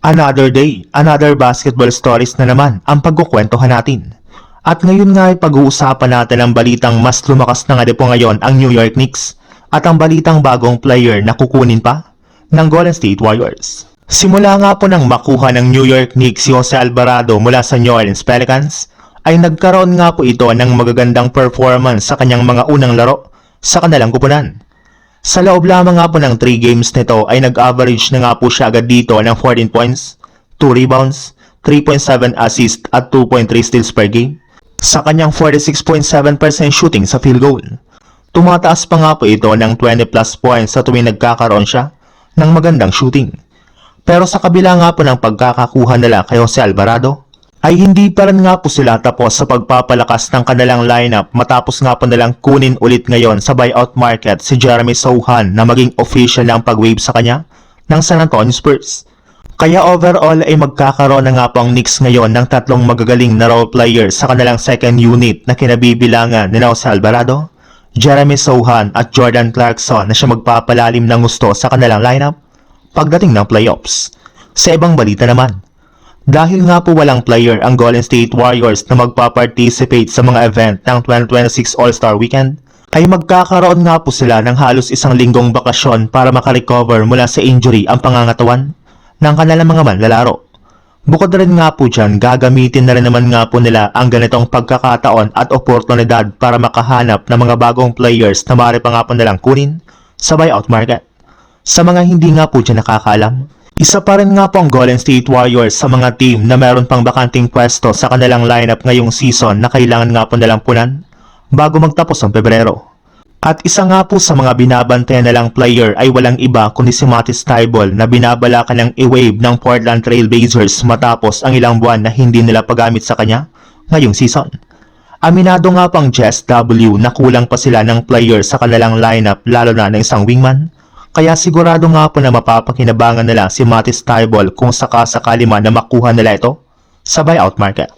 Another day, another basketball stories na naman ang pagkukwentuhan natin. At ngayon nga ay pag-uusapan natin ang balitang mas lumakas na nga po ngayon ang New York Knicks at ang balitang bagong player na kukunin pa ng Golden State Warriors. Simula nga po nang makuha ng New York Knicks si Jose Alvarado mula sa New Orleans Pelicans, ay nagkaroon nga po ito ng magagandang performance sa kanyang mga unang laro sa kanilang kupunan. Sa loob lamang nga po ng 3 games nito ay nag-average na nga po siya agad dito ng 14 points, 2 rebounds, 3.7 assists at 2.3 steals per game sa kanyang 46.7% shooting sa field goal. Tumataas pa nga po ito ng 20 plus points sa tuwing nagkakaroon siya ng magandang shooting. Pero sa kabila nga po ng pagkakakuha nila kay Jose Alvarado, ay hindi pa rin nga po sila tapos sa pagpapalakas ng kanilang lineup matapos nga po nilang kunin ulit ngayon sa buyout market si Jeremy Sochan na maging official ng pag-waive sa kanya ng San Antonio Spurs. Kaya overall ay magkakaroon na nga po ang Knicks ngayon ng tatlong magagaling na role players sa kanilang second unit na kinabibilangan ni Jose Alvarado, Jeremy Sochan at Jordan Clarkson na siya magpapalalim ng gusto sa kanilang lineup pagdating ng playoffs. Sa ibang balita naman, dahil nga po walang player ang Golden State Warriors na magpa-participate sa mga event ng 2026 All-Star Weekend, ay magkakaroon nga po sila ng halos isang linggong bakasyon para makarecover mula sa injury ang pangangatawan ng kanilang mga manlalaro. Bukod rin nga po dyan, gagamitin na rin naman nga po nila ang ganitong pagkakataon at oportunidad para makahanap ng mga bagong players na maaari pa nga po nilang kunin sa buyout market. Sa mga hindi nga po dyan nakakaalam, isa pa rin nga po ang Golden State Warriors sa mga team na meron pang bakanting pwesto sa kanilang lineup ngayong season na kailangan nga po nilang punan bago magtapos ang Pebrero. At isa nga po sa mga binabantayan nilang player ay walang iba kundi si Matisse Thybulle na binabalakan ng i-waive ng Portland Trail Blazers matapos ang ilang buwan na hindi nila paggamit sa kanya ngayong season. Aminado nga pang Jess W na kulang pa sila ng player sa kanilang lineup lalo na ng isang wingman. Kaya sigurado nga po na mapapakinabangan nila si Matisse Thybulle kung sakasakali man na makuha nila ito sa buyout market.